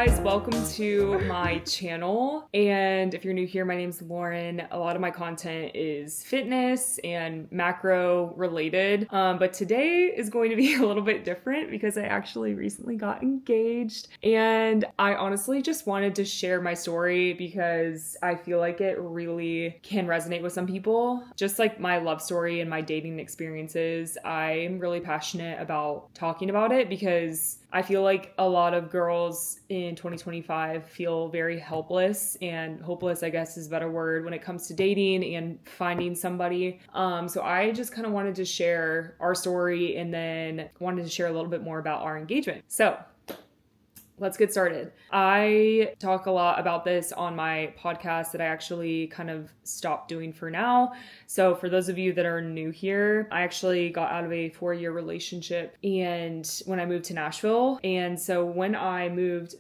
guys, welcome to my channel. And if you're new here, my name's Lauren. A lot of my content is fitness and macro related. But today is going to be a little bit different because I actually recently got engaged. And I honestly just wanted to share my story because I feel like it really can resonate with some people. Just like my love story and my dating experiences, I'm really passionate about talking about it because I feel like a lot of girls in 2025 feel very helpless, and hopeless, I guess, is a better word when it comes to dating and finding somebody. So I just kind of wanted to share our story and then wanted to share a little bit more about our engagement. So let's get started. I talk a lot about this on my podcast that I actually kind of stopped doing for now. So for those of you that are new here, I actually got out of a 4-year relationship and when I moved to Nashville. And so when I moved,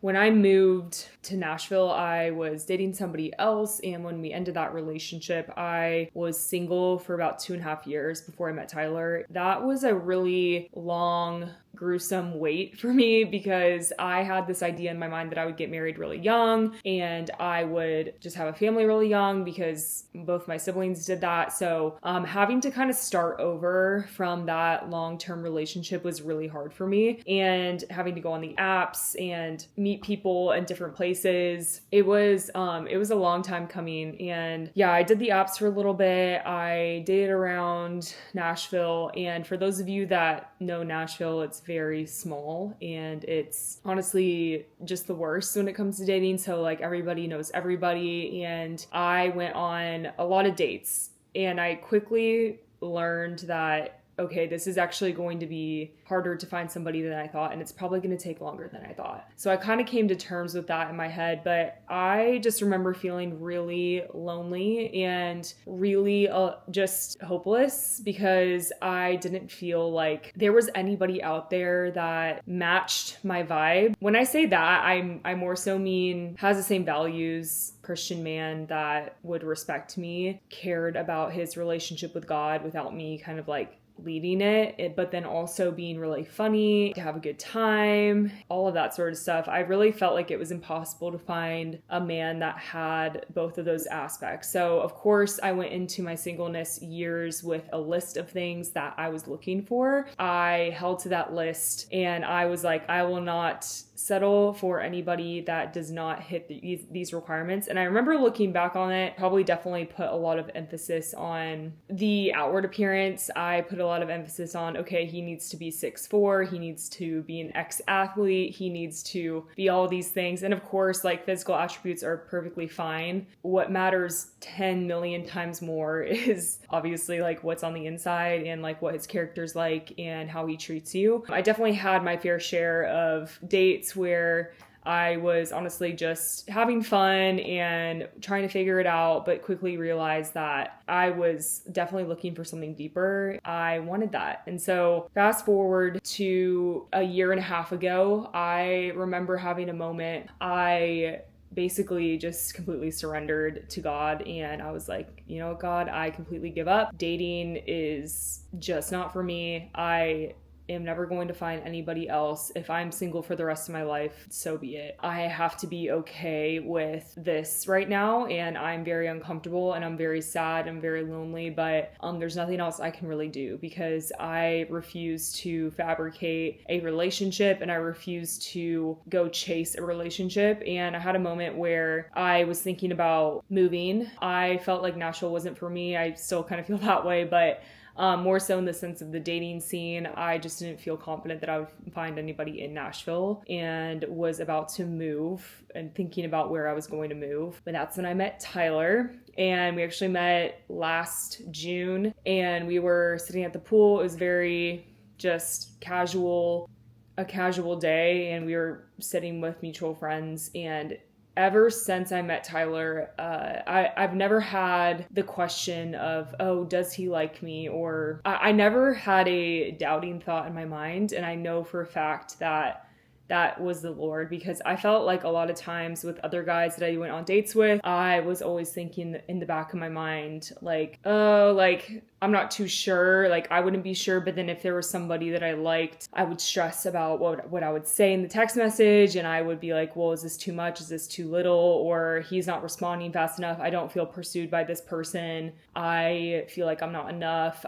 When I moved to Nashville, I was dating somebody else. And when we ended that relationship, I was single for about 2.5 years before I met Tyler. That was a really long, gruesome wait for me because I had this idea in my mind that I would get married really young and I would just have a family really young because both my siblings did that. So having to kind of start over from that long-term relationship was really hard for me, and having to go on the apps and meet people in different places. It was a long time coming. And yeah, I did the apps for a little bit. I dated around Nashville. And for those of you that know Nashville, it's very small and it's honestly just the worst when it comes to dating. So like everybody knows everybody. And I went on a lot of dates and I quickly learned that okay, this is actually going to be harder to find somebody than I thought, and it's probably going to take longer than I thought. So I kind of came to terms with that in my head, but I just remember feeling really lonely and really just hopeless because I didn't feel like there was anybody out there that matched my vibe. When I say that, I more so mean has the same values, Christian man that would respect me, cared about his relationship with God without me kind of like leading it, but then also being really funny, to have a good time, all of that sort of stuff. I really felt like it was impossible to find a man that had both of those aspects. So of course I went into my singleness years with a list of things that I was looking for. I held to that list and I was like, I will not settle for anybody that does not hit these requirements. And I remember looking back on it, probably definitely put a lot of emphasis on the outward appearance. I put a lot of emphasis on, okay, he needs to be 6'4", he needs to be an ex-athlete, he needs to be all these things. And of course, like physical attributes are perfectly fine. What matters 10 million times more is obviously like what's on the inside and like what his character's like and how he treats you. I definitely had my fair share of dates where I was honestly just having fun and trying to figure it out, but quickly realized that I was definitely looking for something deeper. I wanted that. And so fast forward to a 1.5 years ago, I remember having a moment. I basically just completely surrendered to God and I was like, you know what, God, I completely give up. Dating is just not for me. I am never going to find anybody else. If I'm single for the rest of my life, so be it. I have to be okay with this right now, and I'm very uncomfortable and I'm very sad and very lonely, but there's nothing else I can really do because I refuse to fabricate a relationship and I refuse to go chase a relationship. And I had a moment where I was thinking about moving. I felt like Nashville wasn't for me. I still kind of feel that way, but more so in the sense of the dating scene, I just didn't feel confident that I would find anybody in Nashville and was about to move and thinking about where I was going to move. But that's when I met Tyler, and we actually met last June and we were sitting at the pool. It was very just a casual day, and we were sitting with mutual friends. And ever since I met Tyler, I've never had the question of, oh, does he like me? Or I never had a doubting thought in my mind. And I know for a fact that that was the Lord, because I felt like a lot of times with other guys that I went on dates with, I was always thinking in the back of my mind, like, oh, like, I'm not too sure. Like, I wouldn't be sure. But then if there was somebody that I liked, I would stress about what I would say in the text message. And I would be like, well, is this too much? Is this too little? Or he's not responding fast enough. I don't feel pursued by this person. I feel like I'm not enough.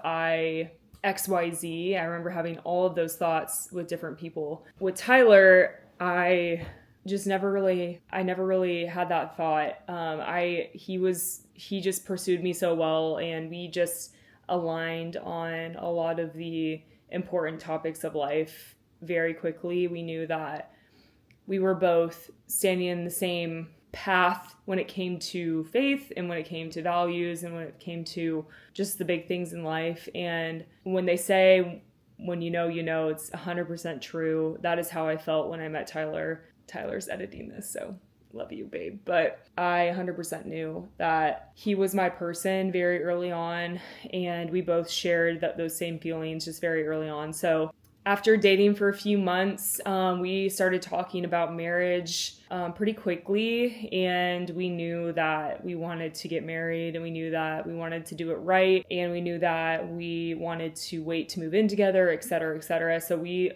XYZ. I remember having all of those thoughts with different people. With Tyler, I never really had that thought. He just pursued me so well, and we just aligned on a lot of the important topics of life very quickly. We knew that we were both standing in the same path when it came to faith and when it came to values and when it came to just the big things in life. And when they say, when you know, it's 100% true. That is how I felt when I met Tyler. Tyler's editing this, so love you, babe. But I 100% knew that he was my person very early on, and we both shared those same feelings just very early on. So after dating for a few months, we started talking about marriage pretty quickly, and we knew that we wanted to get married, and we knew that we wanted to do it right, and we knew that we wanted to wait to move in together, et cetera, et cetera. So we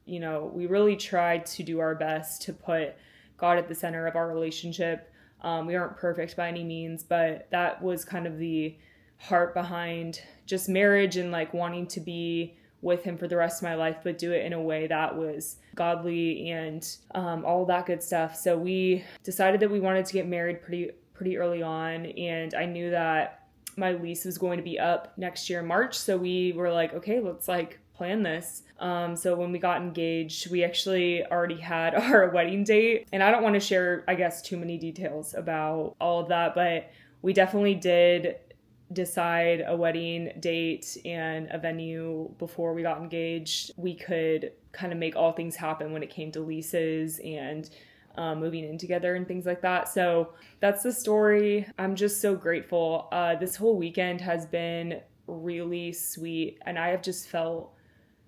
really tried to do our best to put God at the center of our relationship. We aren't perfect by any means, but that was kind of the heart behind just marriage and like wanting to be with him for the rest of my life, but do it in a way that was godly and all that good stuff. So we decided that we wanted to get married pretty early on, and I knew that my lease was going to be up next year in March. So we were like, okay, let's like plan this. So when we got engaged, we actually already had our wedding date, and I don't want to share, I guess, too many details about all of that, but we definitely did decide a wedding date and a venue before we got engaged. We could kind of make all things happen when it came to leases and moving in together and things like that. So that's the story. I'm just so grateful. This whole weekend has been really sweet, and I have just felt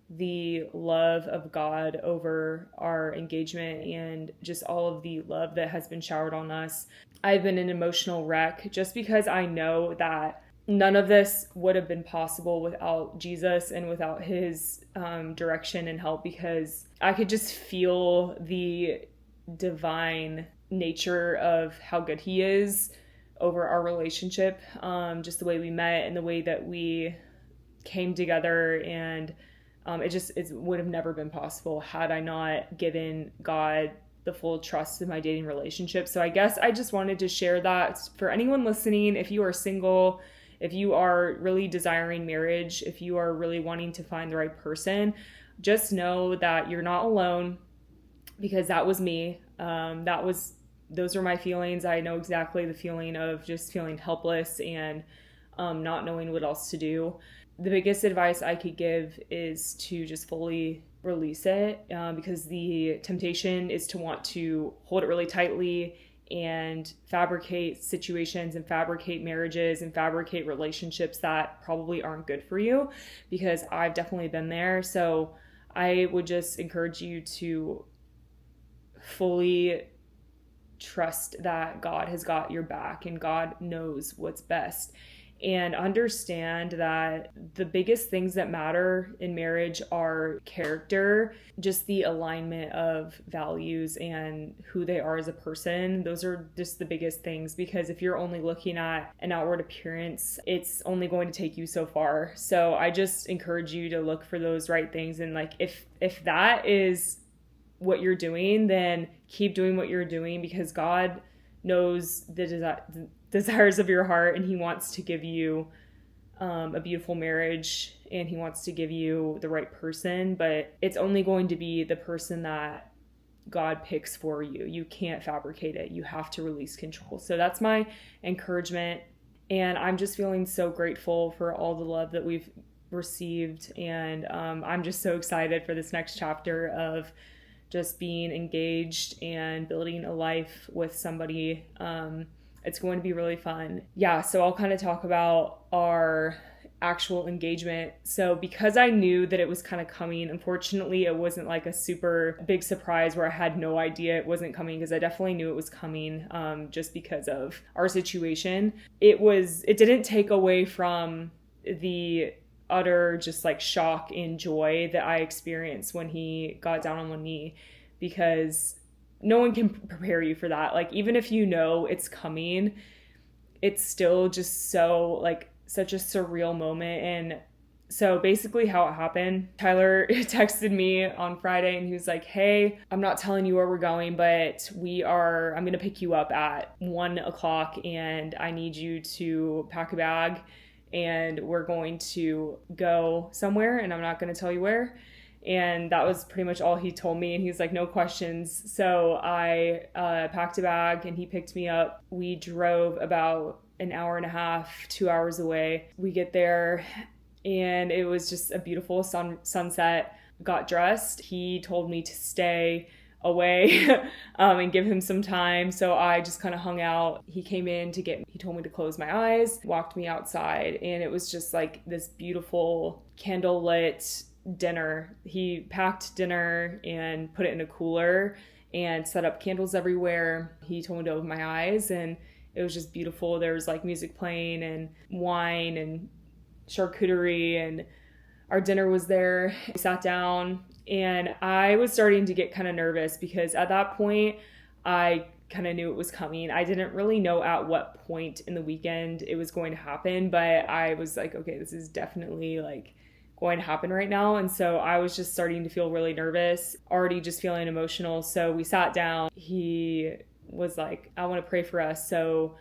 the love of God over our engagement and just all of the love that has been showered on us. I've been an emotional wreck just because I know that none of this would have been possible without Jesus and without his direction and help, because I could just feel the divine nature of how good he is over our relationship, just the way we met and the way that we came together. And it would have never been possible had I not given God the full trust in my dating relationship. So I guess I just wanted to share that for anyone listening. If you are single, if you are really desiring marriage, if you are really wanting to find the right person, just know that you're not alone, because that was me. Those were my feelings. I know exactly the feeling of just feeling helpless and not knowing what else to do. The biggest advice I could give is to just fully release it, because the temptation is to want to hold it really tightly and fabricate situations and fabricate marriages and fabricate relationships that probably aren't good for you, because I've definitely been there. So I would just encourage you to fully trust that God has got your back and God knows what's best. And understand that the biggest things that matter in marriage are character, just the alignment of values and who they are as a person. Those are just the biggest things, because if you're only looking at an outward appearance, it's only going to take you so far. So I just encourage you to look for those right things. And like, if that is what you're doing, then keep doing what you're doing, because God knows the desires of your heart, and he wants to give you a beautiful marriage, and he wants to give you the right person, but it's only going to be the person that God picks for you. You can't fabricate it. You have to release control. So that's my encouragement, and I'm just feeling so grateful for all the love that we've received, and I'm just so excited for this next chapter of just being engaged and building a life with somebody. It's going to be really fun. Yeah, so I'll kind of talk about our actual engagement. So because I knew that it was kind of coming, unfortunately, it wasn't like a super big surprise where I had no idea it wasn't coming, because I definitely knew it was coming, just because of our situation. It didn't take away from the utter just like shock and joy that I experienced when he got down on one knee, because no one can prepare you for that. Like, even if you know it's coming, it's still just so like such a surreal moment. And so basically how it happened, Tyler texted me on Friday and he was like, hey, I'm not telling you where we're going, but I'm going to pick you up at 1:00 and I need you to pack a bag and we're going to go somewhere and I'm not going to tell you where. And that was pretty much all he told me. And he was like, no questions. So I packed a bag and he picked me up. We drove about an hour and a half, 2 hours away. We get there and it was just a beautiful sunset. Got dressed. He told me to stay away and give him some time. So I just kind of hung out. He came in he told me to close my eyes, walked me outside, and it was just like this beautiful candlelit dinner. He packed dinner and put it in a cooler and set up candles everywhere. He told me to open my eyes and it was just beautiful. There was like music playing and wine and charcuterie, and our dinner was there. We sat down and I was starting to get kind of nervous because at that point I kind of knew it was coming. I didn't really know at what point in the weekend it was going to happen, but I was like, okay, this is definitely like going to happen right now. And so I was just starting to feel really nervous, already just feeling emotional. So we sat down. He was like, I want to pray for us. So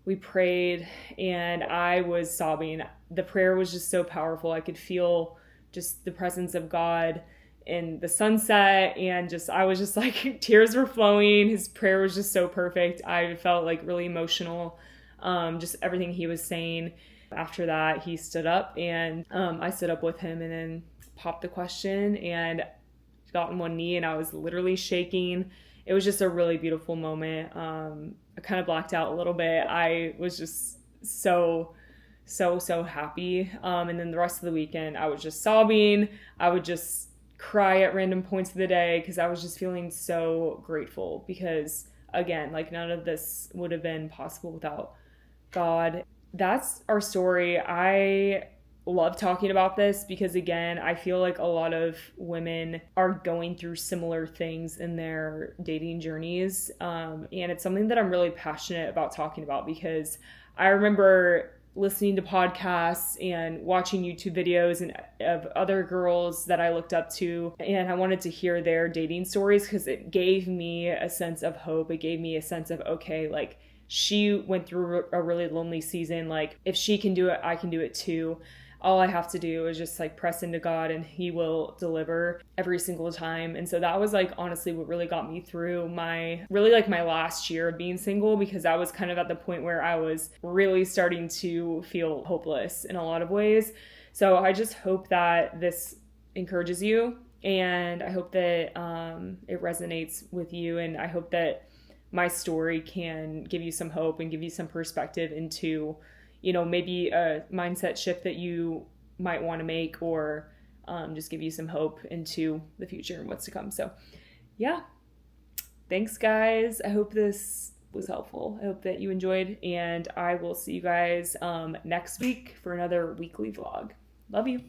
we prayed and I was sobbing. The prayer was just so powerful. I could feel just the presence of God in the sunset, and just I was just like, tears were flowing. His prayer was just so perfect. I felt like really emotional, just everything he was saying. After that, he stood up and I stood up with him and then popped the question and got on one knee and I was literally shaking. It was just a really beautiful moment. I kind of blacked out a little bit. I was just so happy. And then the rest of the weekend, I was just sobbing. I would just cry at random points of the day because I was just feeling so grateful, because again, like, none of this would have been possible without God. That's our story. I love talking about this because, again, I feel like a lot of women are going through similar things in their dating journeys. And it's something that I'm really passionate about talking about, because I remember listening to podcasts and watching YouTube videos of other girls that I looked up to, and I wanted to hear their dating stories because it gave me a sense of hope. It gave me a sense of, okay, like, she went through a really lonely season. Like, if she can do it, I can do it too. All I have to do is just like press into God and he will deliver every single time. And so that was like honestly what really got me through my last year of being single, because I was kind of at the point where I was really starting to feel hopeless in a lot of ways. So I just hope that this encourages you, and I hope that it resonates with you, and I hope that my story can give you some hope and give you some perspective into, you know, maybe a mindset shift that you might want to make, or just give you some hope into the future and what's to come. So yeah, thanks guys. I hope this was helpful. I hope that you enjoyed, and I will see you guys next week for another weekly vlog. Love you.